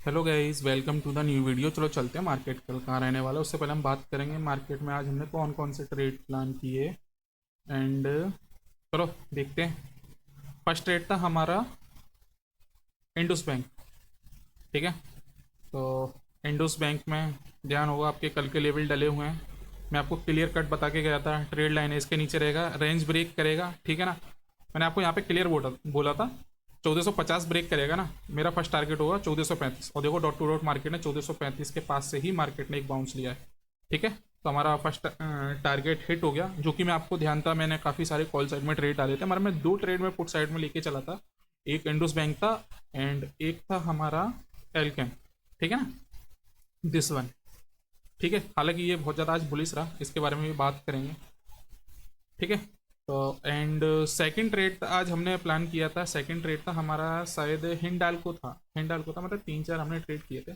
Hello guys, welcome to the new video. चलो चलते हैं मार्केट कल कहाँ रहने वाला है उससे पहले हम बात करेंगे मार्केट में आज हमने कौन कौन से ट्रेड प्लान किए। एंड चलो देखते हैं। फर्स्ट ट्रेड था हमारा इंडस बैंक। ठीक है, तो इंडस बैंक में ध्यान होगा आपके कल के लेवल डले हुए हैं। मैं आपको क्लियर कट बता के गया था, ट्रेड लाइन है इसके नीचे रहेगा, रेंज ब्रेक करेगा। ठीक है ना, मैंने आपको यहाँ पे क्लियर बोला था 1450 ब्रेक करेगा ना, मेरा फर्स्ट टारगेट होगा 1435। और देखो डॉट टू डॉट मार्केट ने 1435 के पास से ही मार्केट ने एक बाउंस लिया है। ठीक है, तो हमारा फर्स्ट टारगेट हिट हो गया, जो कि मैं आपको ध्यान था, मैंने काफ़ी सारे कॉल साइड में ट्रेड डाले थे, मगर मैं दो ट्रेड में पुट साइड में लेके चला था। एक इंडस बैंक था एंड एक था हमारा एलकेम। ठीक है ना, दिस वन। ठीक है, हालांकि ये बहुत ज़्यादा आज बुलिस रहा, इसके बारे में भी बात करेंगे। ठीक है, तो एंड सेकंड ट्रेड आज हमने प्लान किया था, सेकंड ट्रेड था हमारा शायद हिंडाल्को था मतलब तीन चार हमने ट्रेड किए थे।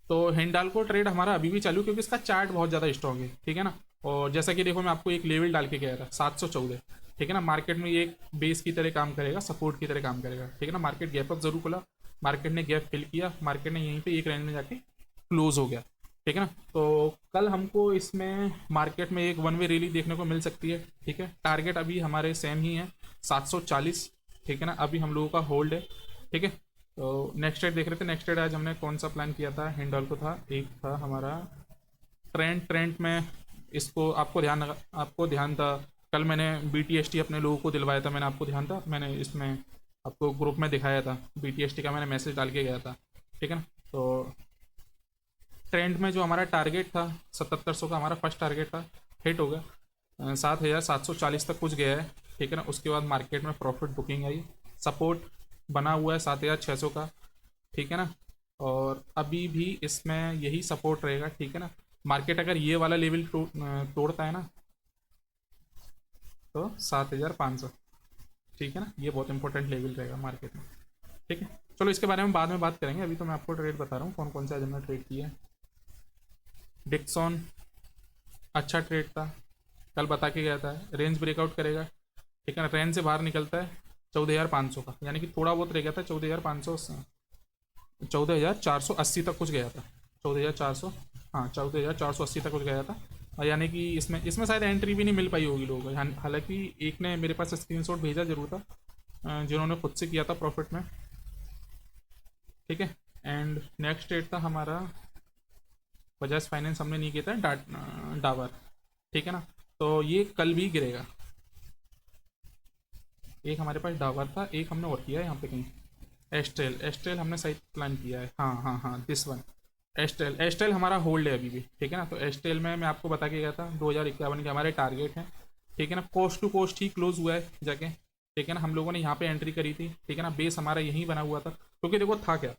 तो हिंडाल्को ट्रेड हमारा अभी भी चालू, क्योंकि इसका चार्ट बहुत ज़्यादा स्ट्रॉन्ग है। ठीक है ना, और जैसा कि देखो मैं आपको एक लेवल डाल के गया था 714। ठीक है ना, मार्केट में ये एक बेस की तरह काम करेगा, सपोर्ट की तरह काम करेगा। ठीक है ना, मार्केट गैप अप जरूर खुला, मार्केट ने गैप फिल किया, मार्केट ने यहीं पे एक रेंज में जाके क्लोज हो गया। ठीक है ना, तो कल हमको इसमें मार्केट में एक वन वे रैली देखने को मिल सकती है। ठीक है, टारगेट अभी हमारे सेम ही है 740। ठीक है ना, अभी हम लोगों का होल्ड है। ठीक है, तो नेक्स्ट ट्रेड देख रहे थे। नेक्स्ट ट्रेड आज हमने कौन सा प्लान किया था, हिंडॉल को था, एक था हमारा ट्रेंड में। इसको आपको ध्यान था, कल मैंने BTST अपने लोगों को दिलवाया था, मैंने आपको ध्यान था, मैंने इसमें आपको ग्रुप में दिखाया था, BTST का मैंने मैसेज डाल के गया था। ठीक है ना, तो ट्रेंड में जो हमारा टारगेट था 7700 का, हमारा फर्स्ट टारगेट था, हिट हो गया, 7740 तक कुछ गया है। ठीक है ना, उसके बाद मार्केट में प्रॉफिट बुकिंग आई, सपोर्ट बना हुआ है 7600 का। ठीक है ना, और अभी भी इसमें यही सपोर्ट रहेगा। ठीक है ना, मार्केट अगर ये वाला लेवल तोड़ता है ना, तो 7500। ठीक है ना, ये बहुत इंपॉर्टेंट लेवल रहेगा मार्केट में। ठीक है, चलो इसके बारे में बाद में बात करेंगे, अभी तो मैं आपको ट्रेड बता रहा हूँ कौन कौन से आज हमने ट्रेड किया है। डिक्सॉन अच्छा ट्रेड था, कल बता के गया था, रेंज ब्रेकआउट करेगा। ठीक है ना, रेंज से बाहर निकलता है 14,500 का, यानी कि थोड़ा बहुत रह गया था 14,500, 14,480 तक कुछ गया था, 14,400, हाँ 14,480 तक कुछ गया था। और यानी कि इसमें इसमें शायद एंट्री भी नहीं मिल पाई होगी लोगों को, हालांकि एक ने मेरे पास स्क्रीनशॉट भेजा जरूर था, जिन्होंने खुद से किया था प्रॉफिट में। ठीक है, एंड नेक्स्ट ट्रेड था हमारा बजाज फाइनेंस, हमने नहीं किया था, डाबर। ठीक है ना, तो ये कल भी गिरेगा। एक हमारे पास डाबर था, एक हमने और किया है यहाँ पे कहीं, एस्ट्रेल। एस्ट्रेल हमने सही प्लान किया है, हाँ हाँ हाँ, दिस वन। एस्ट्रेल, एस्ट्रेल हमारा होल्ड है अभी भी। ठीक है ना, तो एस्ट्रेल में मैं आपको बता के गया था 2051 के हमारे टारगेट हैं। ठीक है ना, कोस्ट टू कोस्ट ही क्लोज हुआ है जाके। ठीक है ना, हम लोगों ने यहाँ पे एंट्री करी थी। ठीक है ना, बेस हमारा यहीं बना हुआ था, क्योंकि देखो था क्या,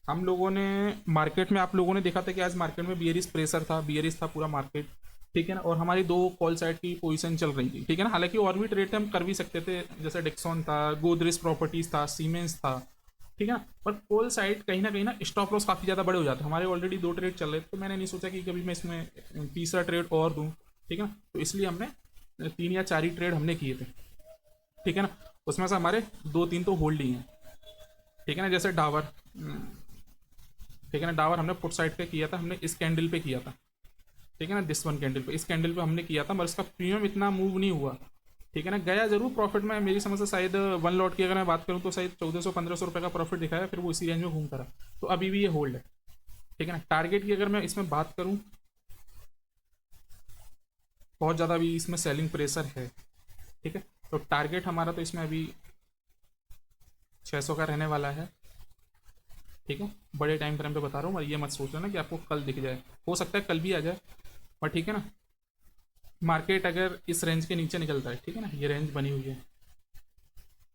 हम लोगों ने मार्केट में, आप लोगों ने देखा था कि आज मार्केट में बियरिश प्रेशर था, बियरिश था पूरा मार्केट। ठीक है ना, और हमारी दो कॉल साइड की पोजीशन चल रही थी। ठीक है ना, हालांकि और भी ट्रेड थे, हम कर भी सकते थे, जैसे डिक्सॉन था, गोदरेज प्रॉपर्टीज था, सीमेंस था। ठीक है ना, पर कॉल साइड कहीं ना स्टॉप लॉस काफ़ी ज़्यादा बड़े हो जाते हैं, हमारे ऑलरेडी दो ट्रेड चल रहे थे, तो मैंने नहीं सोचा कि कभी मैं इसमें तीसरा ट्रेड और दूँ। ठीक है ना, तो इसलिए हमने तीन या चार ही ट्रेड हमने किए थे। ठीक है ना, उसमें से हमारे दो तीन तो होल्ड ही हैं। ठीक है ना, जैसे डावर, ठीक है ना, डावर हमने पुट साइड पे किया था, हमने इस कैंडल पे किया था। ठीक है ना, दिस वन कैंडल पे, इस कैंडल पे हमने किया था, मगर इसका प्रीमियम इतना मूव नहीं हुआ। ठीक है ना, गया जरूर प्रॉफिट में, मेरी समझ से शायद वन लॉट की अगर मैं बात करूँ तो शायद 1400-1500 रुपये का प्रॉफिट दिखाया, फिर वो इसी रेंज में घूमता रहा, तो अभी भी ये होल्ड है। ठीक है ना, टारगेट की अगर मैं इसमें बात करूँ, बहुत ज़्यादा अभी इसमें सेलिंग प्रेशर है। ठीक है, तो टारगेट हमारा तो इसमें अभी 600 का रहने वाला है। ठीक है, बड़े टाइम फ्रेम पे बता रहा हूँ, और ये मत सोच लेना कि आपको कल दिख जाए, हो सकता है कल भी आ जाए, पर ठीक है ना, मार्केट अगर इस रेंज के नीचे निकलता है, ठीक है ना, ये रेंज बनी हुई है,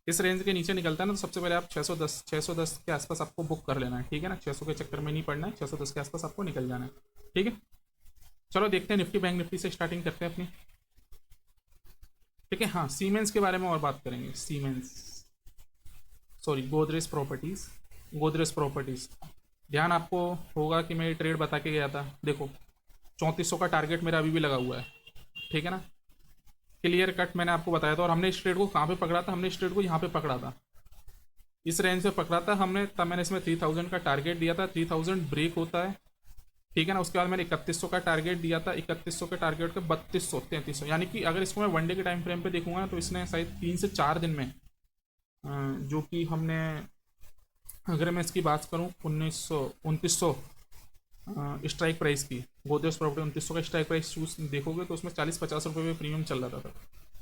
इस रेंज के नीचे निकलता है ना, तो सबसे पहले आप 610 के आसपास आपको बुक कर लेना है। ठीक है ना, 600 के चक्कर में नहीं पड़ना है, 610 के आसपास आपको निकल जाना है। ठीक है, चलो देखते हैं निफ्टी, बैंक निफ्टी से स्टार्टिंग करते हैं अपनी। ठीक है, हाँ सीमेंस के बारे में और बात करेंगे, siemens, sorry Godrej properties, Godrej properties. ध्यान आपको होगा कि मैं ट्रेड बता के गया था, देखो 3400 का टारगेट मेरा अभी भी लगा हुआ है। ठीक है ना, क्लियर कट मैंने आपको बताया था, और हमने इस ट्रेड को कहाँ पे पकड़ा था, हमने इस ट्रेड को यहाँ पे पकड़ा था, इस रेंज से पकड़ा था हमने, तब मैंने इसमें 3000 का टारगेट दिया था, 3000 ब्रेक होता है, ठीक है ना। उसके बाद मैंने 3100 का टारगेट दिया था, 3100 के टारगेट के 3200 3300, यानी कि अगर इसको मैं वनडे के टाइम फ्रेम पे देखूंगा तो इसने शायद 3 से 4 दिन में जो कि हमने, अगर मैं इसकी बात करूँ 2900 स्ट्राइक प्राइस की, गोदरेज प्रॉपर्टी 2900 का स्ट्राइक प्राइस चूज देखोगे तो उसमें 40-50 रुपये में प्रीमियम चल रहा था,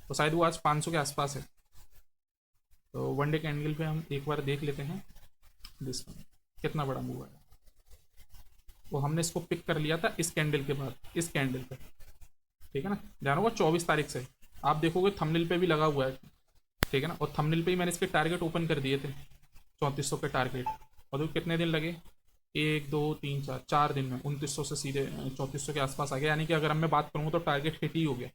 तो शायद वो आज 500 के आसपास है। तो वनडे कैंडल पे हम एक बार देख लेते हैं दिस कितना बड़ा मूव है। वो हमने इसको पिक कर लिया था इस कैंडल के बाद, इस कैंडल पे, ठीक है ना। ध्यान होगा 24 तारीख से, आप देखोगे थंबनेल पे भी लगा हुआ है, ठीक है ना। और थंबनेल पे ही मैंने इसके टारगेट ओपन कर दिए थे, 3400 के टारगेट। और तो कितने दिन लगे, 1 2 3 4 दिन में 2900 से सीधे 3400 के आसपास आ गया, यानी कि अगर मैं बात करूँ तो टारगेट हिट ही हो गया,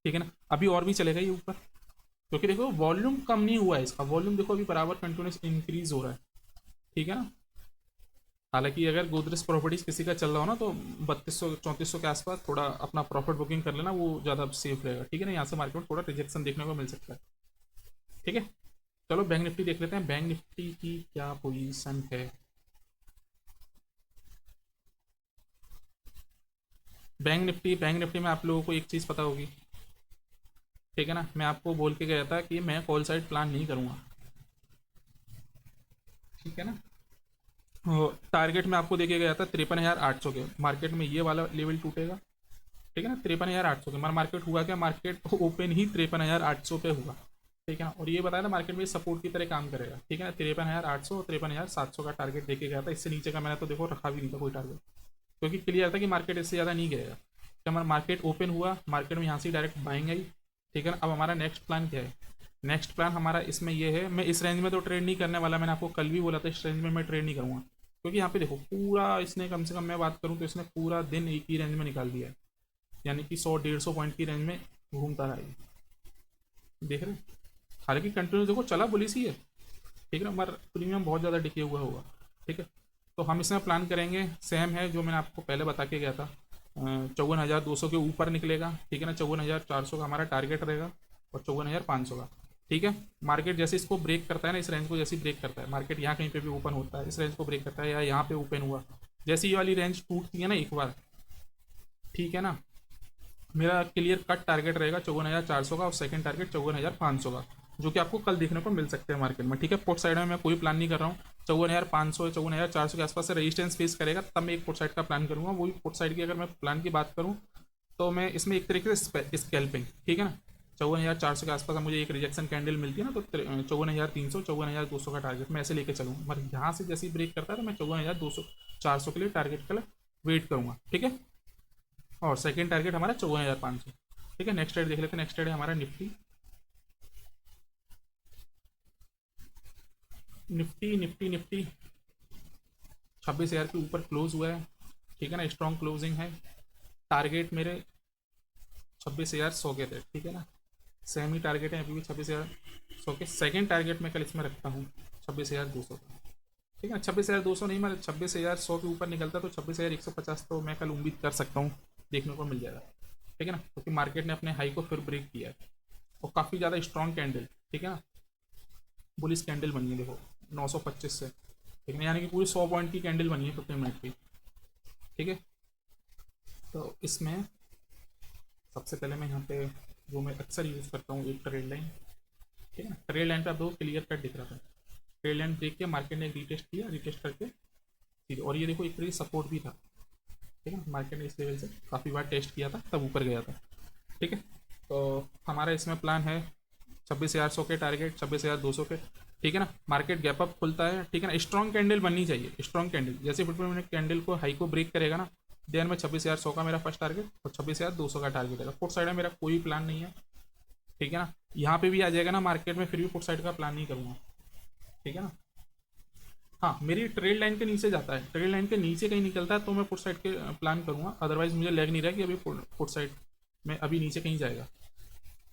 ठीक है ना। अभी और भी चलेगा ये ऊपर, क्योंकि देखो वॉल्यूम कम नहीं हुआ है इसका, वॉल्यूम देखो अभी बराबर कंटिन्यूस इंक्रीज हो रहा है, ठीक है ना। हालांकि अगर गोदरेज प्रॉपर्टीज किसी का चल रहा हो ना तो 3200 3400 के आसपास थोड़ा अपना प्रॉफिट बुकिंग कर लेना, वो ज़्यादा सेफ रहेगा, ठीक है ना। यहाँ से मार्केट में थोड़ा रिजेक्शन देखने को मिल सकता है, ठीक है। चलो बैंक निफ्टी देख लेते हैं, बैंक निफ्टी की क्या पोजीशन है। बैंक निफ्टी में आप लोगों को एक चीज़ पता होगी, ठीक है ना। मैं आपको बोल के गया था कि मैं कॉल साइड प्लान नहीं करूँगा, ठीक है ना। टारगेट में आपको देके गया था 53,800 के, मार्केट में ये वाला लेवल टूटेगा, ठीक है ना। 53,800 के मार्केट हुआ क्या, मार्केट ओपन ही 53,800 पे हुआ, ठीक है ना। और ये बताया था मार्केट में सपोर्ट की तरह काम करेगा, ठीक है ना। 53,800 और 53,700 का टारगेट देके गया था, इससे नीचे का मैंने तो देखो रखा भी नहीं था कोई टारगेट, क्योंकि क्लियर था कि मार्केट इससे ज़्यादा नहीं गएगा। जब हमारा मार्केट ओपन हुआ, मार्केट में यहाँ से डायरेक्ट बाइंग आई, ठीक है ना। अब हमारा नेक्स्ट प्लान क्या है, नेक्स्ट प्लान हमारा इसमें ये है, मैं इस रेंज में तो ट्रेड नहीं करने वाला, मैंने आपको कल भी बोला था इस रेंज में मैं ट्रेड नहीं करूँगा, क्योंकि यहाँ पे देखो पूरा इसने, कम से कम मैं बात करूँ तो इसने पूरा दिन एक ही रेंज में निकाल दिया है, यानी कि 100-150 पॉइंट की रेंज में घूमता रहा है, देख रहे। हालांकि कंटिन्यू देखो चला बुलिश ही है, ठीक है ना, मगर प्रीमियम बहुत ज़्यादा डिके हुआ होगा, ठीक है। तो हम इसमें प्लान करेंगे सेम है जो मैंने आपको पहले बता के गया था, 54,200 के ऊपर निकलेगा, ठीक है ना। 54,400 का हमारा टारगेट रहेगा और 54,500 का, ठीक है। मार्केट जैसे इसको ब्रेक करता है ना, इस रेंज को जैसे ब्रेक करता है, मार्केट यहाँ कहीं पे भी ओपन होता है, इस रेंज को ब्रेक करता है या यहाँ पे ओपन हुआ, जैसे ये वाली रेंज टूटती है ना एक बार, ठीक है ना। मेरा क्लियर कट टारगेट रहेगा 54,400 का और सेकंड टारगेट 54,500 का, जो कि आपको कल देखने को मिल सकते हैं मार्केट में, ठीक है। पोर्ट साइड में मैं कोई प्लान नहीं कर रहा हूँ, 54,500 54,400 के आसपास से रेजिस्टेंस फेस करेगा तब मैं एक पोर्ट साइड का प्लान करूँगा। वही पोर्ट साइड की अगर मैं प्लान की बात करूँ तो मैं इसमें एक तरीके से स्कैल्पिंग, ठीक है ना। 54,400 के आसपास मुझे एक रिजेक्शन कैंडल मिलती है ना, तो 54,300 54,200 का टारगेट मैं ऐसे लेके चलूँगा, मगर यहाँ से जैसे ही ब्रेक करता है तो मैं 54,200 400 के लिए टारगेट का वेट करूँगा, ठीक है। और सेकेंड टारगेट हमारा 54,500, ठीक है। नेक्स्ट ट्रेड देख लेते हैं, नेक्स्ट ट्रेड है हमारा निफ्टी। निफ्टी निफ्टी निफ्टी 26,000 के ऊपर क्लोज हुआ है, ठीक है ना, स्ट्रॉन्ग क्लोजिंग है। टारगेट मेरे 26,100 के थे, ठीक है ना, सेम ही टारगेट है अभी भी 26,100 के। सेकेंड टारगेट मैं कल इसमें रखता हूँ 26,200 का, ठीक है। 26,200 नहीं, मैं 26,100 के ऊपर निकलता तो 26,150 तो मैं कल उम्मीद कर सकता हूँ देखने को मिल जाएगा, ठीक है ना, क्योंकि मार्केट ने अपने हाई को फिर ब्रेक किया है और काफ़ी ज़्यादा स्ट्रॉन्ग कैंडल, ठीक है ना, बुलिश कैंडल बनी है देखो 925 से, ठीक है, यानी कि पूरी 100 पॉइंट की कैंडल बनी है 15 मिनट की, ठीक है। तो इसमें सबसे पहले मैं यहाँ पे जो मैं अक्सर यूज़ करता हूँ एक ट्रेड लाइन, ठीक है ना। ट्रेड लाइन पे आप देखो क्लियर कट दिख रहा था, ट्रेड लाइन देख के मार्केट ने एक रीटेस्ट किया, रीटेस्ट करके सीधे, और ये देखो एक तरीके सपोर्ट भी था, ठीक है। मार्केट ने इस लेवल से काफ़ी बार टेस्ट किया था तब ऊपर गया था, ठीक है। तो हमारा इसमें प्लान है 26,100 के टारगेट, 26,200 के, ठीक है ना। मार्केट गैप अप खुलता है, ठीक है ना, स्ट्रॉन्ग कैंडल बननी चाहिए, स्ट्रॉन्ग कैंडल जैसे 15 मिनट कैंडल को हाई को ब्रेक करेगा ना, देन में 26,100 का मेरा फर्स्ट टारगेट और 26,200 का टारगेट है। पुट साइड में मेरा कोई प्लान नहीं है, ठीक है ना। यहाँ पे भी आ जाएगा ना मार्केट में, फिर भी पुट साइड का प्लान नहीं करूँगा, ठीक है ना। हाँ, मेरी ट्रेड लाइन के नीचे जाता है, ट्रेड लाइन के नीचे कहीं निकलता है तो मैं पुट साइड के प्लान करूँगा, अदरवाइज मुझे लग नहीं रहा कि अभी पुट साइड में अभी नीचे कहीं जाएगा,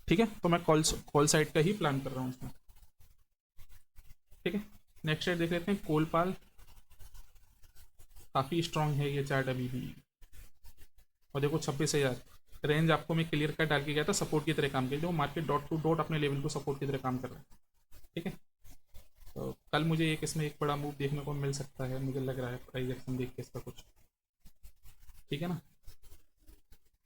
ठीक है। तो मैं कॉल साइड का ही प्लान कर रहा हूँ उसमें, ठीक है। नेक्स्ट साइड देख लेते हैं कोलपाल, काफ़ी स्ट्रॉन्ग है ये चार्ट अभी भी, और देखो 26,000 रेंज आपको मैं क्लियर कर डाल के गया था, सपोर्ट की तरह काम किया, जो मार्केट डॉट टू डॉट अपने लेवल को सपोर्ट की तरह काम कर रहा है, ठीक है। कल मुझे एक इसमें एक बड़ा मूव देखने को मिल सकता है, मुझे लग रहा है प्राइस एक्शन देख के इसका कुछ, ठीक है ना।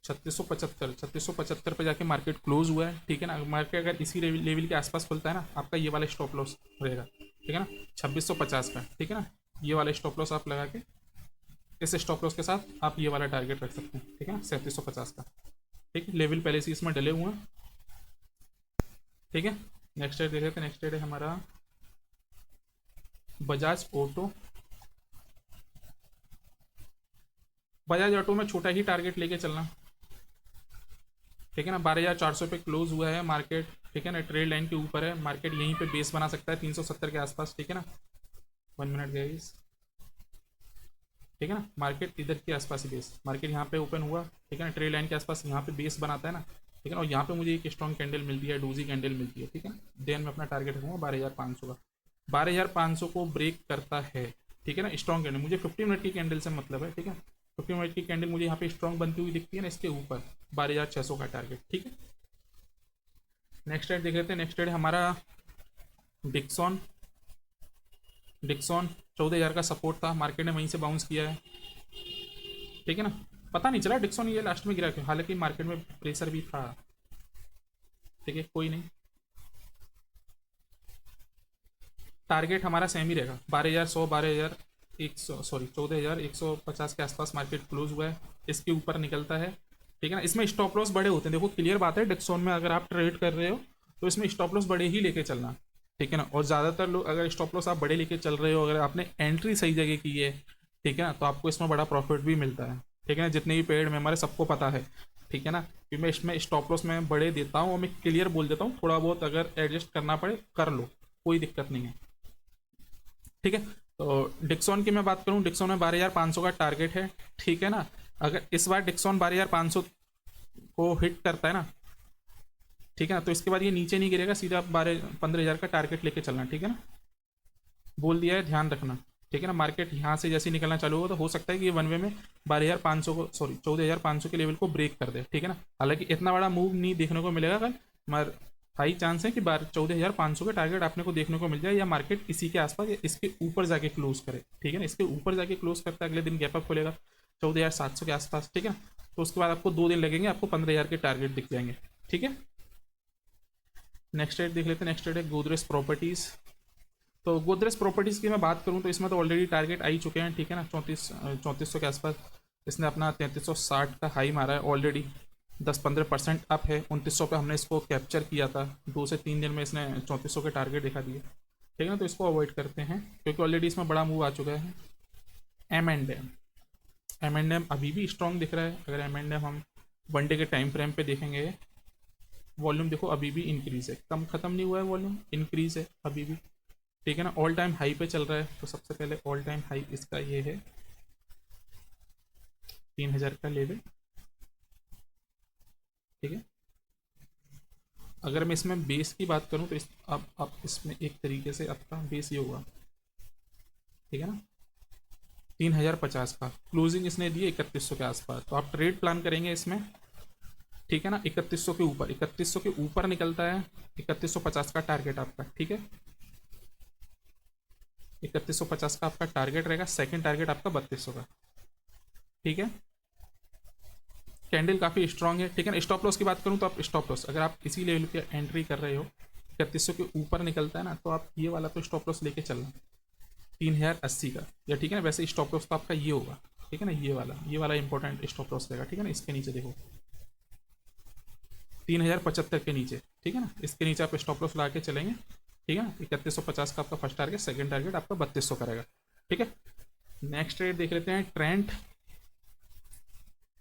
3675 पे जाके मार्केट क्लोज हुआ है, ठीक है ना। मार्केट अगर इसी लेवल के आसपास खुलता है ना, आपका ये वाला स्टॉप लॉस रहेगा, ठीक है ना, 2650 का, ठीक है ना। ये वाला स्टॉप लॉस आप लगा के इस स्टॉप लॉस के साथ आप ये वाला टारगेट रख सकते हैं, ठीक है ना, 3750 का, ठीक है। लेवल पहले से इसमें डले हुए हैं, ठीक है। नेक्स्ट ट्रेड देख लेते हैं। नेक्स्ट ट्रेड है हमारा बजाज ऑटो। बजाज ऑटो में छोटा ही टारगेट लेके चलना, ठीक है ना। 12400 पे क्लोज हुआ है मार्केट, ठीक है ना। ट्रेड लाइन के ऊपर है मार्केट, यहीं पे बेस बना सकता है 370 के आसपास, ठीक है ना। 1 मिनट गाइस, ठीक है ना। मार्केट इधर के आसपास ही बेस, मार्केट यहाँ पे ओपन हुआ, ठीक है ना। ट्रेड लाइन के आसपास यहाँ पे बेस बनाता है ना, ठीक है ना। और यहाँ पे मुझे एक स्ट्रॉन्ग कैंडल मिलती है, डोजी कैंडल मिलती है, ठीक है ना। देन मैं अपना टारगेट रखूँगा 12500 का। 12500 को ब्रेक करता है, ठीक है ना, स्ट्रॉन्ग कैंडल। मुझे 50 मिनट की कैंडल से मतलब है, ठीक है। 50 मिनट की कैंडल मुझे यहाँ पे स्ट्रॉन्ग बनती हुई दिखती है ना, इसके ऊपर 12600 का टारगेट, ठीक है। नेक्स्ट ट्रेड देख लेते हैं। नेक्स्ट ट्रेड हमारा डिक्सॉन। डिक्सॉन 14000 का सपोर्ट था, मार्केट ने वहीं से बाउंस किया है, ठीक है ना। पता नहीं चला डिक्सॉन ये लास्ट में गिरा क्यों, हालांकि मार्केट में प्रेशर भी था, ठीक है, कोई नहीं। टारगेट हमारा सेम ही रहेगा 12100, 12100 सॉरी 14150 के आसपास मार्केट क्लोज हुआ है, इसके ऊपर निकलता है, ठीक है ना। इसमें स्टॉप लॉस बड़े होते हैं, देखो क्लियर बात है, डिक्सॉन में अगर आप ट्रेड कर रहे हो तो इसमें स्टॉप लॉस बड़े ही लेके चलना, ठीक है ना। और ज़्यादातर लोग अगर स्टॉप लॉस आप बड़े लेके चल रहे हो, अगर आपने एंट्री सही जगह की है, ठीक है ना, तो आपको इसमें बड़ा प्रॉफिट भी मिलता है, ठीक है ना। जितने भी पेड में हमारे सबको पता है, ठीक है ना, कि मैं इसमें स्टॉप लॉस में बड़े देता हूँ और मैं क्लियर बोल देता हूँ, थोड़ा बहुत अगर एडजस्ट करना पड़े कर लो, कोई दिक्कत नहीं है, ठीक है। तो डिक्सॉन की मैं बात करूं, डिक्सॉन में 12500 का टारगेट है, ठीक है ना। अगर इस बार डिक्सॉन 12500 को हिट करता है ना, ठीक है ना, तो इसके बाद ये नीचे नहीं गिरेगा, सीधा 15,000 का टारगेट लेके चलना, ठीक है ना। बोल दिया है, ध्यान रखना, ठीक है ना। मार्केट यहाँ से जैसे निकलना चालू होगा तो हो सकता है कि ये वन वे में 12500 को, सॉरी 14500 के लेवल को ब्रेक कर दे, ठीक है ना। हालांकि इतना बड़ा मूव नहीं देखने को मिलेगा कल, मगर हाई चांस है कि 14500 के टारगेट आपने को देखने को मिल जाए, या मार्केट इसी के आसपास या इसके ऊपर जाके क्लोज करे, ठीक है ना। इसके ऊपर जाके क्लोज करता है, अगले दिन गैप अप खोलेगा 14700 के आसपास, ठीक है ना। तो उसके बाद आपको 2 दिन लगेंगे, आपको 15,000 के टारगेट दिख जाएंगे, ठीक है। नेक्स्ट रेट देख लेते हैं। नेक्स्ट रेट है गोदरेज प्रॉपर्टीज़। तो गोदरेज प्रॉपर्टीज़ की मैं बात करूं तो इसमें तो ऑलरेडी टारगेट आ ही चुके हैं, ठीक है ना। 3400 के आसपास इसने अपना 3360 का हाई मारा है ऑलरेडी, 10-15% अप है। 2900 पे हमने इसको कैप्चर किया था, 2 से 3 दिन में इसने 3400 के टारगेट दिखा दिए, ठीक है ना। तो इसको अवॉइड करते हैं क्योंकि ऑलरेडी इसमें बड़ा मूव आ चुका है। एम एंड एम अभी भी स्ट्रॉन्ग दिख रहा है। अगर एम हम वनडे के टाइम फ्रेम पे देखेंगे, वॉल्यूम देखो अभी भी इंक्रीज है, कम खत्म नहीं हुआ है, वॉल्यूम इंक्रीज है अभी भी, ठीक है ना। ऑल टाइम हाई पे चल रहा है, तो सबसे पहले ऑल टाइम हाई इसका ये है 3000 का लेवल, ठीक है। अगर मैं इसमें बेस की बात करूं तो अब इसमें एक तरीके से आपका बेस ये होगा, ठीक है ना, 3050 का क्लोजिंग इसने दी 3100 के आसपास। तो आप ट्रेड प्लान करेंगे इसमें, ठीक है ना, 3100 के ऊपर, 3100 के ऊपर निकलता है, 3150 का टारगेट आपका, ठीक है। 3150 का आपका टारगेट रहेगा, सेकंड टारगेट आपका 3200 का, ठीक है। कैंडल काफ़ी स्ट्रांग है, ठीक है ना। स्टॉप लॉस की बात करूं तो आप स्टॉप लॉस अगर आप इसी लेवल पे एंट्री कर रहे हो, 3100 के ऊपर निकलता है ना, तो आप ये वाला तो स्टॉप लॉस लेके चलना 3080 का, या ठीक है ना। वैसे स्टॉप लॉस तो आपका ये होगा, ठीक है ना, ये वाला इंपॉर्टेंट स्टॉप लॉस रहेगा, ठीक है ना। इसके नीचे देखो 3075 के नीचे, ठीक है ना, इसके नीचे आप स्टॉप लॉस ला के चलेंगे, ठीक है ना। 3150 का आपका फर्स्ट टारगेट, सेकंड टारगेट आपका 3200 का रहेगा, ठीक है। नेक्स्ट रेट देख लेते हैं ट्रेंड।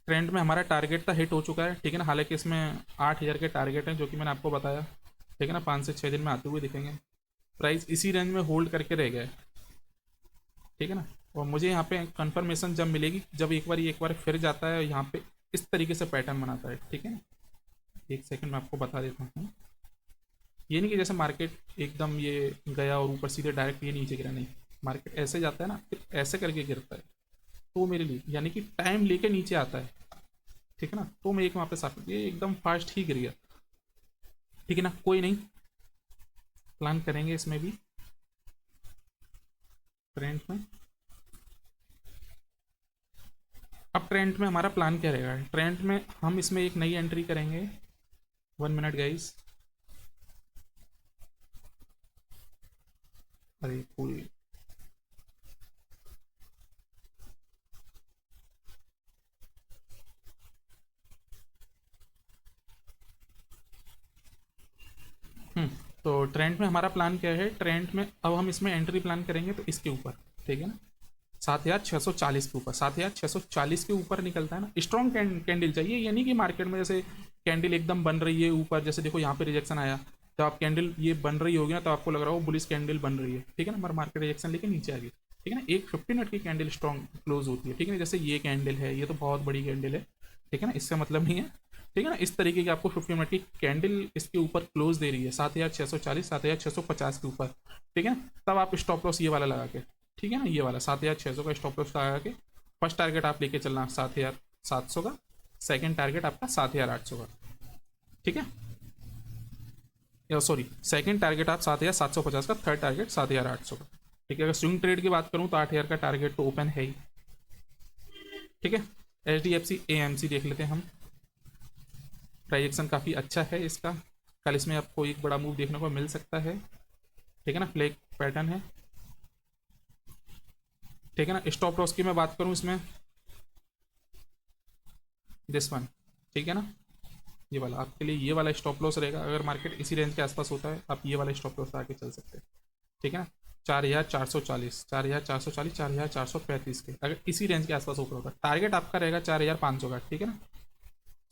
ट्रेंड में हमारा टारगेट तो हिट हो चुका है, ठीक है ना। हालांकि इसमें 8000 के टारगेट हैं जो कि मैंने आपको बताया, ठीक है ना। 5 से 6 दिन में आते हुए दिखेंगे। प्राइस इसी रेंज में होल्ड करके रह गए, ठीक है ना। और मुझे यहाँ पे कंफर्मेशन जब मिलेगी, जब एक बार फिर जाता है यहाँ पे इस तरीके से पैटर्न बनाता है, ठीक है ना। एक सेकंड मैं आपको बता देता हूँ। ये नहीं कि जैसे मार्केट एकदम ये गया और ऊपर सीधे डायरेक्ट ये नीचे गिरा, नहीं। मार्केट ऐसे जाता है ना, फिर ऐसे करके गिरता है, तो मेरे लिए यानी कि टाइम लेके नीचे आता है, ठीक है ना। तो मैं एक वहाँ पे साफ, ये एकदम फास्ट ही गिर गया, ठीक है ना। कोई नहीं, प्लान करेंगे इसमें भी, ट्रेंड में अब ट्रेंड में हमारा प्लान क्या रहेगा? ट्रेंड में हम इसमें एक नई एंट्री करेंगे। 1 मिनट गाइस। अरे पूरी हम्म तो ट्रेंड में हमारा प्लान क्या है? ट्रेंड में अब हम इसमें एंट्री प्लान करेंगे तो इसके ऊपर, ठीक है ना, 7,640 के ऊपर। 7,640 के ऊपर निकलता है ना, स्ट्रॉन्ग कैंडल चाहिए। ये नहीं कि मार्केट में जैसे कैंडल एकदम बन रही है ऊपर, जैसे देखो यहाँ पे रिजेक्शन आया, तो आप कैंडल ये बन रही होगी ना, तो आपको लग रहा हो बुलिश कैंडल बन रही है, ठीक है ना, मगर मार्केट रिजेक्शन लेके नीचे आ गई, ठीक है ना। एक 50 मिनट की कैंडल स्ट्रॉन्ग क्लोज होती है, ठीक है ना, जैसे ये कैंडल है, ये तो बहुत बड़ी कैंडल है, ठीक है ना, इसका मतलब नहीं है, ठीक है ना। इस तरीके की आपको 50 मिनट की कैंडल इसके ऊपर क्लोज दे रही है 7,640, 7,650 के ऊपर, ठीक है ना, तब आप स्टॉप लॉस ये वाला लगा के, ठीक है ना, ये वाला 7,600 का स्टॉप लॉस लगा के फर्स्ट टारगेट आप लेके चलना 7,700 का, सेकंड टारगेट आपका 7,800 का, ठीक है, या सॉरी सेकंड टारगेट आप 7,750 का, थर्ड टारगेट 7,800 का, ठीक है। अगर स्विंग ट्रेड की बात करूं तो 8,000 का टारगेट तो ओपन है ही, ठीक है। HDFC AMC देख लेते हैं हम। ट्रांजेक्शन काफ़ी अच्छा है इसका, कल इसमें आपको एक बड़ा मूव देखने को मिल सकता है, ठीक है ना, फ्लैग पैटर्न है, ठीक है ना। स्टॉप लॉस की मैं बात करूं इसमें, दिस वन, ठीक है ना, ये वाला आपके लिए ये वाला स्टॉप लॉस रहेगा। अगर मार्केट इसी रेंज के आसपास होता है आप ये वाला स्टॉप लॉस आके चल सकते हैं, ठीक है ना। 4,440, 4,440, 4,435 के, अगर इसी रेंज के आसपास ऊपर होगा, टारगेट आपका रहेगा 4,500 का, ठीक है ना,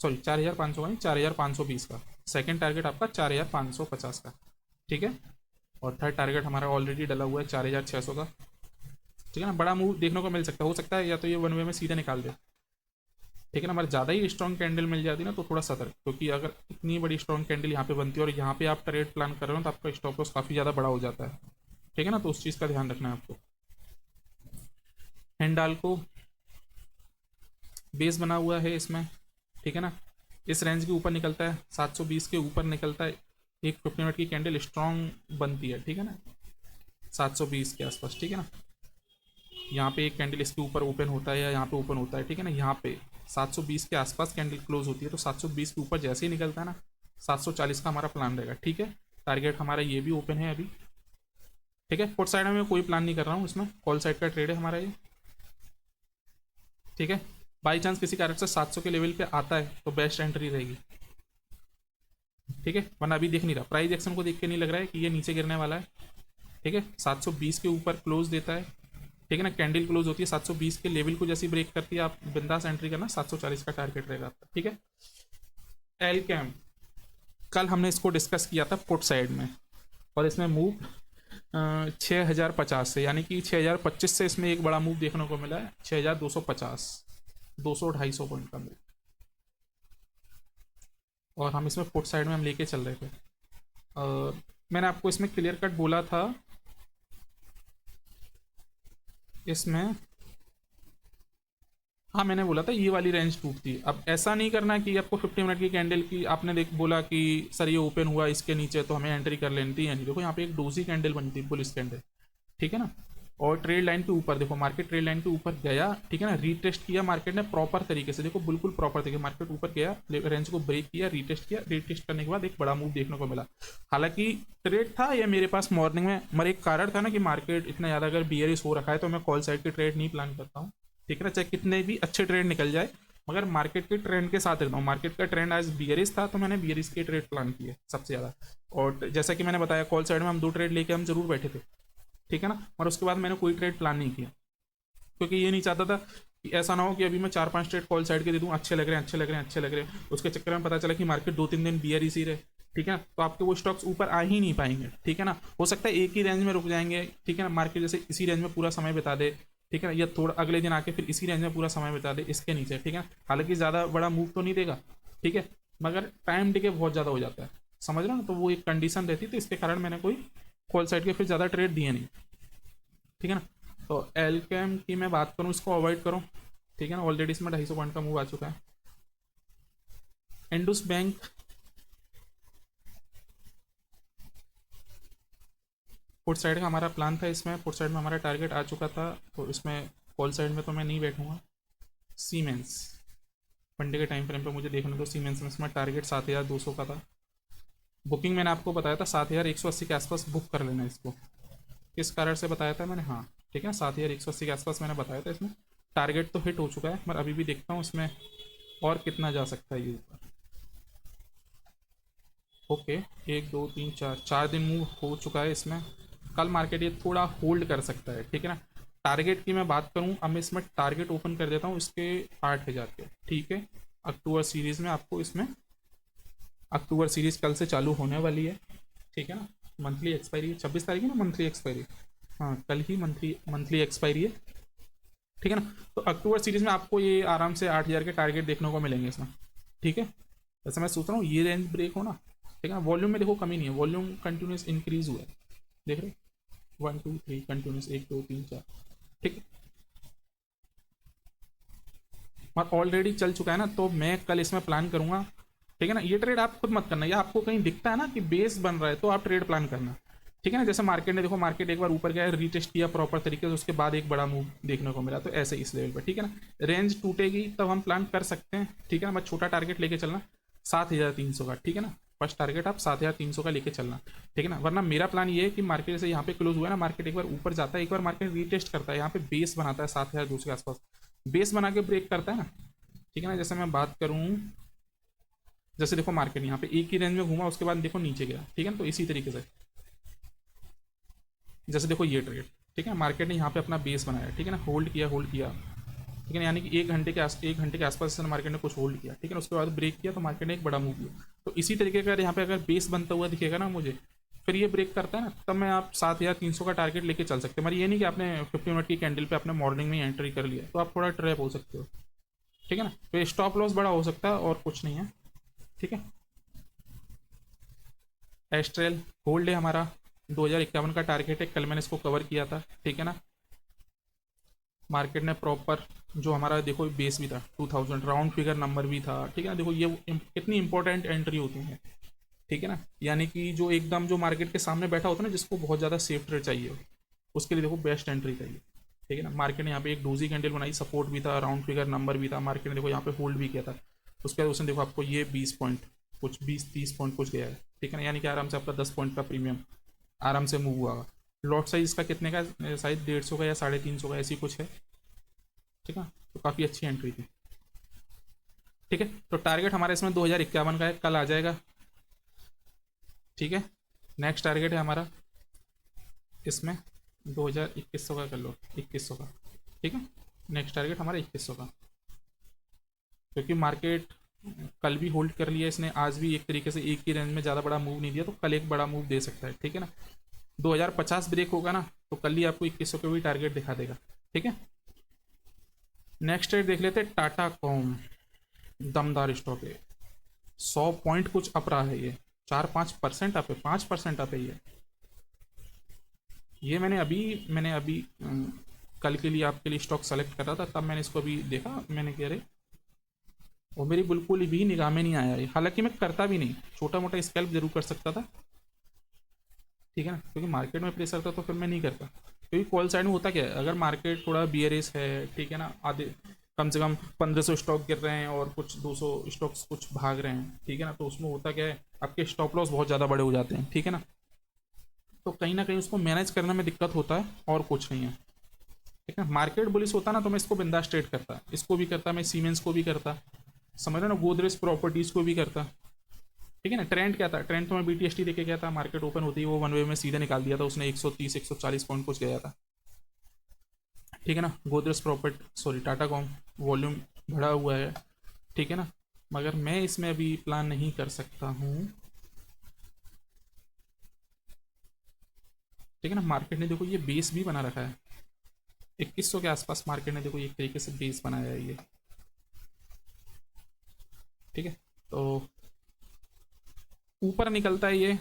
सॉरी 4,500 का नहीं, 4,520 का। सेकंड टारगेट आपका 4,550 का, ठीक है। और थर्ड टारगेट हमारा ऑलरेडी डला हुआ है 4,600 का, ठीक है ना। बड़ा मूव देखने को मिल सकता है, हो सकता है या तो ये वन वे में सीधे निकाल दे, ठीक है ना, हमारे ज़्यादा ही स्ट्रॉन्ग कैंडल मिल जाती है ना तो थोड़ा सतर्क, क्योंकि अगर इतनी बड़ी स्ट्रॉन्ग कैंडल यहाँ पे बनती है और यहाँ पे आप ट्रेड प्लान कर रहे हो तो आपका स्टॉप लॉस काफ़ी ज़्यादा बड़ा हो जाता है, ठीक है ना, तो उस चीज़ का ध्यान रखना है आपको। हैंडाल को बेस बना हुआ है इसमें, ठीक है ना, इस रेंज के ऊपर निकलता है, 720 के ऊपर निकलता है, एक 50 मिनट की कैंडल स्ट्रॉन्ग बनती है, ठीक है ना, 720 के आसपास, ठीक है ना। यहाँ पे एक कैंडल इसके ऊपर ओपन होता है या यहाँ पे ओपन होता है, ठीक है ना, यहाँ पे 720 के आसपास कैंडल क्लोज होती है, तो 720 के ऊपर जैसे ही निकलता है ना, 740 का हमारा प्लान रहेगा, ठीक है। टारगेट हमारा ये भी ओपन है अभी, ठीक है। पुट साइड में मैं कोई प्लान नहीं कर रहा हूँ, इसमें कॉल साइड का ट्रेड है हमारा ये, ठीक है। बाई चांस किसी कारण से 700 के लेवल पे आता है तो बेस्ट एंट्री रहेगी, ठीक है, वरना अभी देख नहीं रहा, प्राइस एक्शन को देख के नहीं लग रहा है कि ये नीचे गिरने वाला है, ठीक है। 720 के ऊपर क्लोज देता है, ठीक है ना, कैंडल क्लोज होती है 720 के लेवल को जैसी ब्रेक करती है आप बिंदास एंट्री करना, 740 का टारगेट रहेगा आपका, ठीक है। एल कैम कल हमने इसको डिस्कस किया था पुट साइड में, और इसमें मूव 6,050 से, यानी कि 6,025 से इसमें एक बड़ा मूव देखने को मिला है, 6,250, 200-250 पॉइंट का मूव, और हम इसमें पुट साइड में हम लेके चल रहे थे। मैंने आपको इसमें क्लियर कट बोला था, इसमें हाँ मैंने बोला था ये वाली रेंज टूटती है। अब ऐसा नहीं करना कि आपको 50 मिनट की कैंडल की आपने देख बोला कि सर ये ओपन हुआ इसके नीचे तो हमें एंट्री कर लेनी थी, यानी देखो यहाँ पे एक डोजी कैंडल बनती है, बुलिश कैंडल, ठीक है ना, और ट्रेड लाइन के ऊपर देखो, मार्केट ट्रेड लाइन के ऊपर गया, ठीक है ना, रीटेस्ट किया मार्केट ने प्रॉपर तरीके से, देखो बिल्कुल प्रॉपर तरीके मार्केट ऊपर गया, रेंज को ब्रेक किया, रीटेस्ट किया, रीटेस्ट करने के बाद एक बड़ा मूव देखने को मिला। हालांकि ट्रेड था ये मेरे पास मॉर्निंग में, मगर एक कारण था ना कि मार्केट इतना ज़्यादा अगर बियरिश हो रखा है तो मैं कॉल साइड की ट्रेड नहीं प्लान करता हूँ, ठीक है ना, चाहे कितने भी अच्छे ट्रेड निकल जाए, मगर मार्केट के ट्रेंड के साथ रहता हूँ। मार्केट का ट्रेंड आज बियरिश था तो मैंने बियरिश के ट्रेड प्लान किए सबसे ज़्यादा, और जैसा कि मैंने बताया कॉल साइड में हम 2 ट्रेड लेके हम जरूर बैठे थे, ठीक है ना, और उसके बाद मैंने कोई ट्रेड प्लान नहीं किया, क्योंकि ये नहीं चाहता था कि ऐसा ना हो कि अभी मैं 4-5 ट्रेड कॉल साइड के दे दूँ, अच्छे लग रहे हैं अच्छे लग रहे हैं अच्छे लग रहे हैं, उसके चक्कर में पता चला कि मार्केट 2-3 दिन बियरिश ही रहे, ठीक है ना, तो आपके वो स्टॉक्स ऊपर आ ही नहीं पाएंगे, ठीक है ना, हो सकता है एक ही रेंज में रुक जाएंगे, ठीक है ना, मार्केट जैसे इसी रेंज में पूरा समय बिता दे, ठीक है ना, या थोड़ा अगले दिन आके फिर इसी रेंज में पूरा समय बिता दे इसके नीचे, ठीक है, हालांकि ज़्यादा बड़ा मूव तो नहीं देगा, ठीक है, मगर टाइम डिके बहुत ज़्यादा हो जाता है, समझ रहे हो ना, तो वो एक कंडीशन रहती तो इसके कारण मैंने कोई कॉल साइड के फिर ज़्यादा ट्रेड दिए नहीं, ठीक है ना। तो एलकेम की मैं बात करूँ, इसको अवॉइड करो, ठीक है ना, ऑलरेडी इसमें 250 पॉइंट का मूव आ चुका है। इंडस बैंक पुट साइड का हमारा प्लान था, इसमें पुट साइड में हमारा टारगेट आ चुका था, तो इसमें कॉल साइड में तो मैं नहीं बैठूंगा। सीमेंस मंडे के टाइम फ्रेम पे मुझे देखना, तो सीमेंस में इसमें टारगेट 7,200 का था। बुकिंग मैंने आपको बताया था 7,180 के आसपास बुक कर लेना इसको। किस कारण से बताया था मैंने, हाँ ठीक है, 7,180 के आसपास मैंने बताया था। इसमें टारगेट तो हिट हो चुका है, पर अभी भी देखता हूँ इसमें और कितना जा सकता है ये ऊपर। ओके, 1 2 3 4 दिन मूव हो चुका है इसमें। कल मार्केट ये थोड़ा होल्ड कर सकता है, ठीक है ना। टारगेट की मैं बात करूं, अब मैं इसमें टारगेट ओपन कर देता हूं इसके 8,000 के, ठीक है। अक्टूबर सीरीज में आपको इसमें, अक्टूबर सीरीज कल से चालू होने वाली है, ठीक है ना। मंथली एक्सपायरी 26 तारीख है ना, मंथली एक्सपायरी, हाँ कल ही मंथली मंथली एक्सपायरी है, ठीक है ना। तो अक्टूबर सीरीज में आपको ये आराम से 8,000 के टारगेट देखने को मिलेंगे इसमें, ठीक है। वैसे मैं सोच रहा हूँ ये रेंज ब्रेक हो ना, ठीक है। वॉल्यूम में देखो कमी नहीं है, वॉल्यूम कंटिन्यूस इंक्रीज हुआ है, देख रहे 1 2 3 कंटिन्यूस 1 2 3 4, ठीक है। और ऑलरेडी चल चुका है ना, तो मैं कल इसमें प्लान करूंगा, ठीक है ना। ये ट्रेड आप खुद मत करना, या आपको कहीं दिखता है ना कि बेस बन रहा है तो आप ट्रेड प्लान करना, ठीक है ना। जैसे मार्केट ने देखो, मार्केट एक बार ऊपर गया, रीटेस्ट किया प्रॉपर तरीके से, उसके बाद एक बड़ा मूव देखने को मिला, तो ऐसे इस लेवल पर, ठीक है ना। रेंज टूटेगी तब हम प्लान कर सकते हैं, ठीक है ना। बस छोटा टारगेट लेके चलना 7,300 का, ठीक है ना। फर्स्ट टारगेट आप 7,300 का लेके चलना, ठीक है ना। वरना मेरा प्लान ये है कि मार्केट जैसे यहाँ पे क्लोज हुआ है ना, मार्केट एक बार ऊपर जाता है, एक बार मार्केट रीटेस्ट करता है, यहाँ पे बेस बनाता है 7,200 के आसपास, बेस बना के ब्रेक करता है ना, ठीक है ना। जैसे मैं बात करूँ, जैसे देखो मार्केट यहाँ पे एक ही रेंज में घूमा, उसके बाद देखो नीचे गया, ठीक है ना। तो इसी तरीके से जैसे देखो ये ट्रेड, ठीक है, मार्केट ने यहाँ पे अपना बेस बनाया, ठीक है ना, होल्ड किया होल्ड किया, ठीक है ना। यानी कि 1 घंटे के आसपास मार्केट ने कुछ होल्ड किया, ठीक है ना। उसके बाद ब्रेक किया तो मार्केट ने एक बड़ा मूव किया। तो इसी तरीके का यहाँ पे अगर बेस बनता हुआ दिखेगा ना मुझे, फिर ये ब्रेक करता है ना, तब मैं आप 7,300 का टारगेट लेके चल सकते हैं। मगर ये नहीं कि आपने 50 मिनट की कैंडल पे अपने मॉर्निंग में एंट्री कर लिया तो आप थोड़ा ट्रैप हो सकते हो, ठीक है ना। तो स्टॉप लॉस बड़ा हो सकता है और कुछ नहीं है, ठीक है। एस्ट्रेल होल्ड है हमारा, 2051 का टारगेट है, कल मैंने इसको कवर किया था, ठीक है ना। मार्केट ने प्रॉपर जो हमारा देखो बेस भी था 2000, राउंड फिगर नंबर भी था, ठीक है ना। देखो ये कितनी इंपॉर्टेंट एंट्री होती है, ठीक है ना। यानी कि जो एकदम जो मार्केट के सामने बैठा होता है ना, जिसको बहुत ज़्यादा सेफ ट्रेड चाहिए हो, उसके लिए देखो बेस्ट एंट्री चाहिए, ठीक है ना। मार्केट ने यहाँ पे एक डोजी कैंडल बनाई, सपोर्ट भी था, राउंड फिगर नंबर भी था, मार्केट ने देखो यहाँ पे होल्ड भी किया था। उसके बाद उसने देखो आपको ये 20 पॉइंट कुछ 20-30 पॉइंट कुछ गया है, ठीक है ना। यानी कि आराम से आपका 10 पॉइंट का प्रीमियम आराम से मूव हुआ। लॉट साइज इसका कितने का, शायद 150 का या 350 का ऐसी कुछ है, ठीक है। तो काफ़ी अच्छी एंट्री थी, ठीक है। तो टारगेट हमारा इसमें 2051 का है, कल आ जाएगा, ठीक है। नेक्स्ट टारगेट है हमारा इसमें 2,2100 का, कर लो 2100 का, ठीक है। नेक्स्ट टारगेट हमारा 2100 का, क्योंकि मार्केट कल भी होल्ड कर लिया इसने, आज भी एक तरीके से एक ही रेंज में ज़्यादा बड़ा मूव नहीं दिया, तो कल एक बड़ा मूव दे सकता है, ठीक है ना। 2050 ब्रेक होगा ना, तो कल ही आपको 2100 के भी टारगेट दिखा देगा, ठीक है। नेक्स्ट रेट देख लेते हैं, टाटा कॉम, दमदार स्टॉक है, 100 पॉइंट कुछ अप रहा है ये, 4-5% अप है, 5% अप है ये मैंने अभी कल के लिए आपके लिए स्टॉक सेलेक्ट कर रहा था, तब मैंने इसको अभी देखा, मैंने कह रहे वो मेरी बिल्कुल भी निगाह में नहीं आया ये। हालांकि मैं करता भी नहीं, छोटा मोटा स्कैल्प जरूर कर सकता था, ठीक है ना, क्योंकि मार्केट में प्रेशर था तो फिर मैं नहीं करता। क्योंकि कॉल साइड में होता क्या है, अगर मार्केट थोड़ा बियरिश है, ठीक है ना, आधे कम से कम 1500 स्टॉक गिर रहे हैं और कुछ 200 स्टॉक्स कुछ भाग रहे हैं, ठीक है ना, तो उसमें होता क्या है, आपके स्टॉप लॉस बहुत ज़्यादा बड़े हो जाते हैं, ठीक है ना। तो कहीं ना कहीं उसको मैनेज करने में दिक्कत होता है और कुछ नहीं है, ठीक है। मार्केट बुलिश होता ना तो मैं इसको बिंदास ट्रेड करता, इसको भी करता, मैं सीमेंस को भी करता, समझ रहे ना, गोदरेज प्रॉपर्टीज़ को भी करता, ठीक है ना। ट्रेंड क्या था, ट्रेंड तो मैं BTST देके गया था, मार्केट ओपन होती है वो वन वे में सीधे निकाल दिया था उसने, 130-140 पॉइंट कुछ गया था, ठीक है ना। Godrej property, sorry Tata com, volume बढ़ा हुआ है, ठीक है ना। मगर मैं इसमें अभी प्लान नहीं कर सकता हूँ, ठीक है ना। मार्केट ने देखो ये बेस भी बना रखा है 2100 के आसपास, मार्केट ने देखो एक तरीके से बेस बनाया है ये, ठीक है। तो ऊपर निकलता है ये,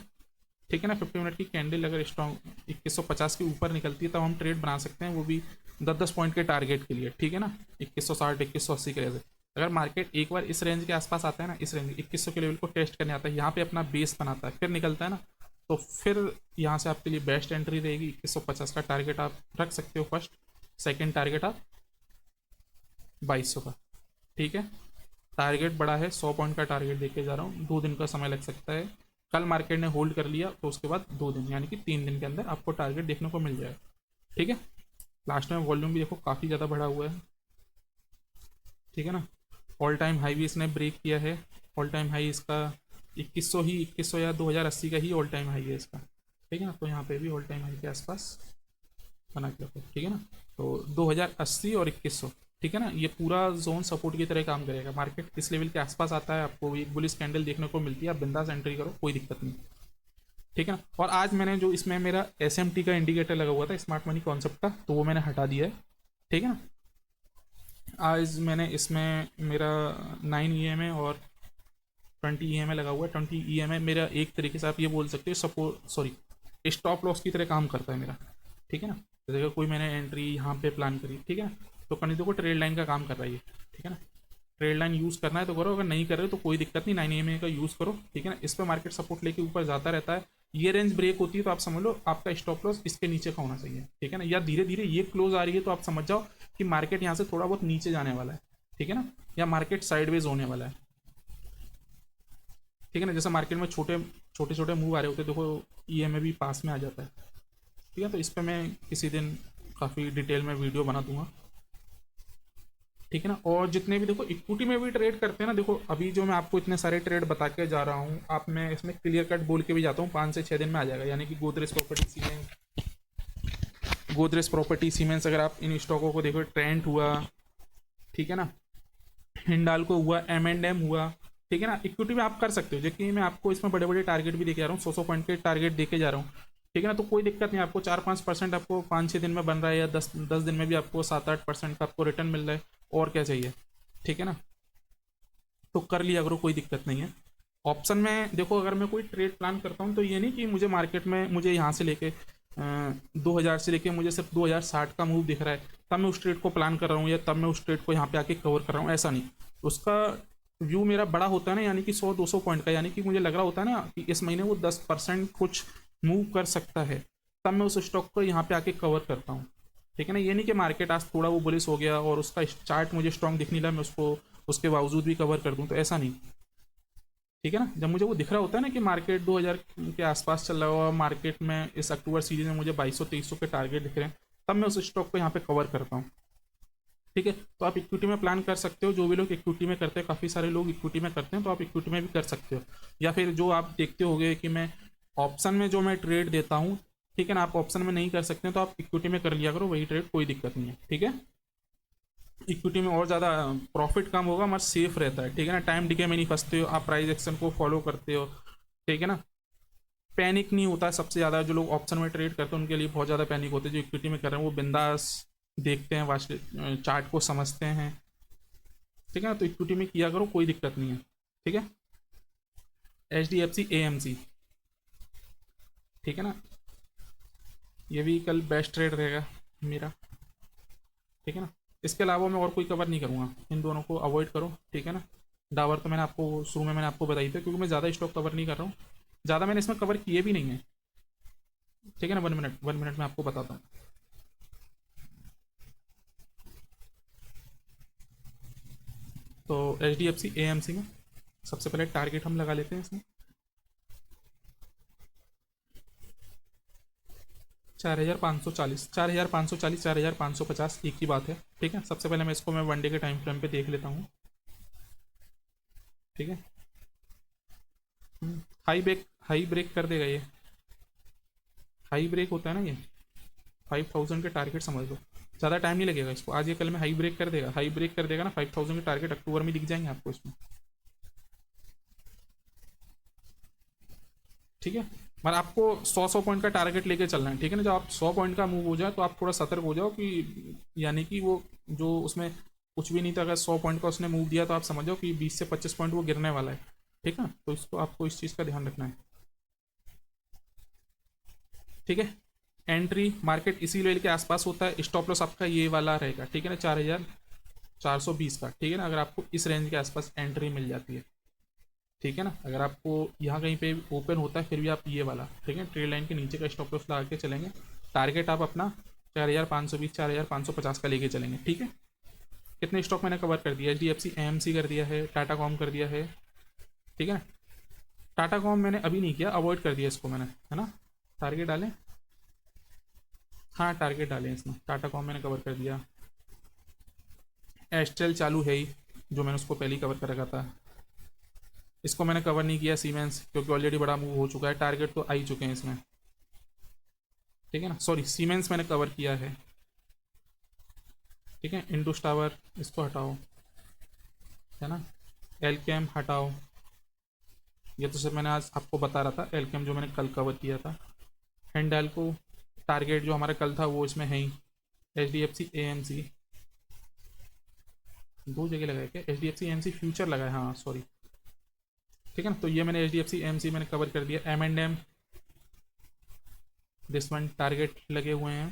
ठीक है ना। 50 मिनट की कैंडल अगर स्ट्रॉन्ग 2150 के ऊपर निकलती है तब हम ट्रेड बना सकते हैं, वो भी 10-10 पॉइंट के टारगेट के लिए, ठीक है ना। 2160 2180 के रेंज, अगर मार्केट एक बार इस रेंज के आसपास आता है ना, इस रेंज 2100 के लेवल को टेस्ट करने आता है, यहाँ पे अपना बेस बनाता है, फिर निकलता है ना, तो फिर यहाँ से आपके लिए बेस्ट एंट्री रहेगी 2150 का टारगेट आप रख सकते हो फर्स्ट, सेकंड टारगेट आप 2200 का। ठीक है, टारगेट बड़ा है, 100 पॉइंट का टारगेट देके जा रहा हूँ, 2 दिन का समय लग सकता है। कल मार्केट ने होल्ड कर लिया तो उसके बाद 2 दिन यानी कि 3 दिन के अंदर आपको टारगेट देखने को मिल जाएगा। ठीक है, लास्ट में वॉल्यूम भी देखो काफ़ी ज़्यादा बढ़ा हुआ है। ठीक है ना, ऑल टाइम हाई भी इसने ब्रेक किया है। ऑल टाइम हाई इसका 2100 या 2080 का ही ऑल टाइम हाई है इसका। ठीक है ना, तो यहाँ पे भी ऑल टाइम हाई के आसपास बना के रखो। ठीक है ना, तो 2080 और 2100, ठीक है ना, ये पूरा जोन सपोर्ट की तरह काम करेगा। मार्केट इस लेवल के आसपास आता है, आपको एक बुलिश कैंडल देखने को मिलती है, आप बिंदास एंट्री करो, कोई दिक्कत नहीं। ठीक है ना, और आज मैंने जो इसमें मेरा SMT का इंडिकेटर लगा हुआ था स्मार्ट मनी कॉन्सेप्ट का, तो वो मैंने हटा दिया है। ठीक है ना, आज मैंने इसमें मेरा 9 EMA और 20 EMA लगा हुआ है। 20 EMA मेरा एक तरीके से आप ये बोल सकते हो सपोर्ट, सॉरी, स्टॉप लॉस की तरह काम करता है मेरा। ठीक है ना, जैसे कि कोई मैंने एंट्री यहाँ पे प्लान करी, ठीक है, तो कहीं देखो ट्रेड लाइन का काम कर रहा है ये। ठीक है ना, ट्रेड लाइन यूज़ करना है तो करो, अगर नहीं कर रहे तो कोई दिक्कत नहीं, 9 EMA का यूज़ करो। ठीक है ना, इस पर मार्केट सपोर्ट लेके ऊपर जाता रहता है। ये रेंज ब्रेक होती है तो आप समझ लो आपका स्टॉप लॉस इसके नीचे का होना चाहिए। ठीक है ना, या धीरे धीरे ये क्लोज आ रही है तो आप समझ जाओ कि मार्केट यहाँ से थोड़ा बहुत नीचे जाने वाला है। ठीक है ना, या मार्केट साइडवेज होने वाला है। ठीक है ना, जैसे मार्केट में छोटे छोटे मूव आ रहे होते हैं, देखो EMA भी पास में आ जाता है। ठीक है, तो इस पर मैं किसी दिन काफ़ी डिटेल में वीडियो बना दूंगा। ठीक है ना, और जितने भी देखो इक्विटी में भी ट्रेड करते हैं ना, देखो अभी जो मैं आपको इतने सारे ट्रेड बता के जा रहा हूँ, आप मैं इसमें क्लियर कट बोल के भी जाता हूँ, 5 से 6 दिन में आ जाएगा। यानी कि गोदरेज प्रॉपर्टी सीमेंस अगर आप इन स्टॉकों को देखो, ट्रेंट हुआ, ठीक है ना, हिंडाल्को हुआ, M&M हुआ। ठीक है ना, इक्विटी में आप कर सकते हो, जबकि मैं आपको इसमें बड़े बड़े टारगेट भी देके जा रहा हूँ, 100 पॉइंट के टारगेट देके जा रहा हूँ। ठीक है ना, तो कोई दिक्कत नहीं, आपको 4-5% आपको 5-6 दिन में बन रहा है, या 10 दिन में भी आपको 7-8% का आपको रिटर्न मिल रहा है, और क्या चाहिए। ठीक है ना, तो कर लिया करो, कोई दिक्कत नहीं है। ऑप्शन में देखो, अगर मैं कोई ट्रेड प्लान करता हूँ तो ये नहीं कि मुझे मार्केट में मुझे यहाँ से लेके 2000 से लेके मुझे सिर्फ 2060 का मूव दिख रहा है तब मैं उस ट्रेड को प्लान कर रहा हूँ, या तब मैं उस ट्रेड को यहाँ पे आके कवर कर रहा हूँ, ऐसा नहीं। उसका व्यू मेरा बड़ा होता है ना, यानी कि 100-200 पॉइंट का, यानी कि मुझे लग रहा होता है ना कि इस महीने वो 10% कुछ मूव कर सकता है, तब मैं उस स्टॉक को यहाँ पे आके कवर करता हूँ। ठीक है ना, ये नहीं कि मार्केट आज थोड़ा वो बुलिश हो गया और उसका चार्ट मुझे स्ट्रॉन्ग दिखने लगा, मैं उसको उसके बावजूद भी कवर कर दूँ, तो ऐसा नहीं। ठीक है ना, जब मुझे वो दिख रहा होता है ना कि मार्केट 2000 के आसपास चल रहा हुआ, मार्केट में इस अक्टूबर सीरीज में मुझे 2200-2300 के टारगेट दिख रहे हैं, तब मैं उस स्टॉक को यहाँ पे कवर करता हूँ। ठीक है, तो आप इक्विटी में प्लान कर सकते हो, जो भी लोग इक्विटी में करते हैं, काफ़ी सारे लोग इक्विटी में करते हैं, तो आप इक्विटी में भी कर सकते हो। या फिर जो आप देखते होगे कि मैं ऑप्शन में जो मैं ट्रेड देता हूँ, ठीक है ना, आप ऑप्शन में नहीं कर सकते हैं तो आप इक्विटी में कर लिया करो वही ट्रेड, कोई दिक्कत नहीं है। ठीक है, इक्विटी में और ज़्यादा प्रॉफिट कम होगा मगर सेफ रहता है। ठीक है ना, टाइम डिके में नहीं फंसते हो, आप प्राइस एक्शन को फॉलो करते हो। ठीक है ना, पैनिक नहीं होता है सबसे ज़्यादा। जो लोग ऑप्शन में ट्रेड करते हैं उनके लिए बहुत ज़्यादा पैनिक होते हैं, जो इक्विटी में कर रहे हैं वो बिंदास देखते हैं, वाच चार्ट को समझते हैं। ठीक है ना, तो इक्विटी में किया करो, कोई दिक्कत नहीं है। ठीक है, HDFC AMC, ठीक है ना, ये भी कल बेस्ट ट्रेड रहेगा मेरा। ठीक है ना, इसके अलावा मैं और कोई कवर नहीं करूँगा, इन दोनों को अवॉइड करो। ठीक है ना, डावर तो मैंने आपको शुरू में मैंने आपको बताई थी, क्योंकि मैं ज़्यादा स्टॉक कवर नहीं कर रहा हूँ, ज़्यादा मैंने इसमें कवर किए भी नहीं है। ठीक है ना, 1 मिनट में आपको बताता हूँ। तो HDFC AMC में सबसे पहले टारगेट हम लगा लेते हैं इसमें 4540, 4540, 4550, एक ही बात है। ठीक है, सबसे पहले मैं इसको मैं 1 डे के टाइम फ्रेम पे देख लेता हूँ। ठीक है, हाई ब्रेक कर देगा ये, हाई ब्रेक होता है ना ये, 5000 के टारगेट समझ लो, ज़्यादा टाइम नहीं लगेगा इसको, आज ये कल में हाई ब्रेक कर देगा। हाई ब्रेक कर देगा ना, 5000 के टारगेट अक्टूबर में दिख जाएंगे आपको इसमें। ठीक है, मगर आपको 100 पॉइंट का टारगेट लेके चलना है। ठीक है ना, जब आप 100 पॉइंट का मूव हो जाए तो आप थोड़ा सतर्क हो जाओ कि यानी कि वो जो उसमें कुछ भी नहीं था, अगर 100 पॉइंट का उसने मूव दिया तो आप समझ जाओ कि 20 से 25 पॉइंट वो गिरने वाला है। ठीक है, तो इसको आपको इस चीज़ का ध्यान रखना है। ठीक है, एंट्री मार्केट इसी लेवल के आसपास होता है, स्टॉप लॉस आपका ये वाला रहेगा। ठीक है ना, 4420 का। ठीक है ना, अगर आपको इस रेंज के आसपास एंट्री मिल जाती है। ठीक है ना। अगर आपको यहाँ कहीं पे ओपन होता है फिर भी आप ये वाला, ठीक है, ट्रेड लाइन के नीचे का स्टॉप लॉस लगा के चलेंगे। टारगेट आप अपना 4,520 4,550 का लेके चलेंगे, ठीक है। कितने स्टॉक मैंने कवर कर दिया, HDFC AMC कर दिया है, टाटा कॉम कर दिया है, ठीक है। टाटा कॉम मैंने अभी नहीं किया, अवॉइड कर दिया इसको मैंने, है ना। टारगेट डालें, हाँ टारगेट डालें इसमें। टाटा कॉम मैंने कवर कर दिया। एस्ट्रल चालू है ही, जो मैंने उसको पहले ही कवर कर रखा था। इसको मैंने कवर नहीं किया सीमेंस, क्योंकि ऑलरेडी बड़ा मूव हो चुका है, टारगेट तो आ ही चुके हैं इसमें, ठीक है ना। सॉरी, सीमेंस मैंने कवर किया है, ठीक है। इंडस टावर इसको हटाओ, है ना। एलकेम हटाओ, ये तो सिर्फ मैंने आज आपको बता रहा था, एलकेम जो मैंने कल कवर किया था। हैंडल को टारगेट जो हमारा कल था वो इसमें है ही। HDFC AMC दो जगह लगाया क्या, HDFC AMC फ्यूचर लगाया, हाँ सॉरी, ठीक है ना। तो ये मैंने HDFC AMC मैंने कवर कर दिया। M&M दिस वन टारगेट लगे हुए हैं,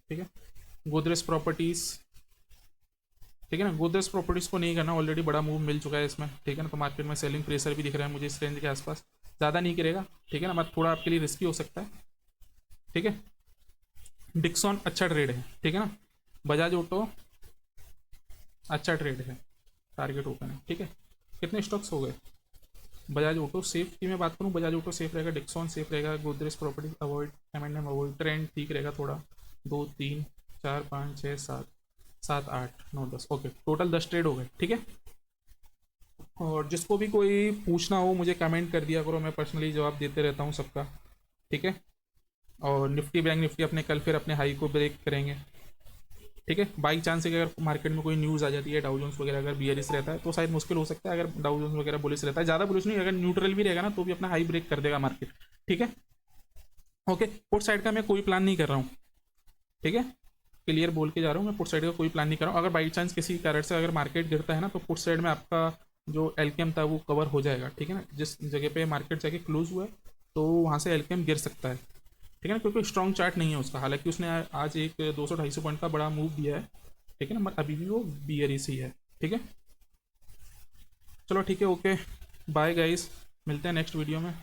ठीक है। गोदरेज प्रॉपर्टीज़, ठीक है ना। गोदरेज प्रॉपर्टीज़ को नहीं करना, ऑलरेडी बड़ा मूव मिल चुका है इसमें, ठीक है ना। तो मार्केट में सेलिंग प्रेशर भी दिख रहा है मुझे इस रेंज के आसपास, ज़्यादा नहीं करेगा, ठीक है ना। मत थोड़ा आपके लिए रिस्की हो सकता है, ठीक है। डिक्सॉन अच्छा ट्रेड है, ठीक है ना। बजाज ऑटो अच्छा ट्रेड है, टारगेट ओपन है, ठीक है। कितने स्टॉक्स हो गए, बजाज ऑटो सेफ की मैं बात करूँ, बजाज ऑटो सेफ रहेगा, डिक्सॉन सेफ रहेगा, Godrej property avoid, M&M avoid, trend ठीक रहेगा थोड़ा, 2 3 4 5 6 7 7 8 9 10, ओके टोटल 10 ट्रेड हो गए, ठीक है। और जिसको भी कोई पूछना हो मुझे कमेंट कर दिया करो, मैं पर्सनली जवाब देते रहता हूँ सबका, ठीक है। और निफ्टी बैंक निफ्टी अपने कल फिर अपने हाई को ब्रेक करेंगे, ठीक है। बाई चांस से अगर मार्केट में कोई न्यूज़ आ जाती है, डाउ जोन्स वगैरह अगर बियरिश रहता है तो शायद मुश्किल हो सकता है। अगर डाउ जोन्स वगैरह बुलिश रहता है, ज़्यादा बुलिश नहीं, अगर न्यूट्रल भी रहेगा ना तो भी अपना हाई ब्रेक कर देगा मार्केट, ठीक है। ओके, पुट साइड का मैं कोई प्लान नहीं कर रहा हूँ, ठीक है। क्लियर बोल के जा रहा हूँ, मैं पुट साइड का कोई प्लान नहीं कर रहा हूँ। अगर बाई चांस किसी कारण से अगर मार्केट गिरता है ना तो पुट साइड में आपका जो एलकेएम था वो कवर हो जाएगा, ठीक है ना। जिस जगह पे मार्केट जाके क्लोज हुआ है तो वहाँ से एलकेएम गिर सकता है, ठीक है ना, क्योंकि स्ट्रॉन्ग चार्ट नहीं है उसका। हालांकि उसने आज एक 200-250 पॉइंट का बड़ा मूव दिया है, ठीक है ना, मगर अभी भी वो बियरिश ही है, ठीक है। चलो ठीक है, ओके बाय गाइस, मिलते हैं नेक्स्ट वीडियो में।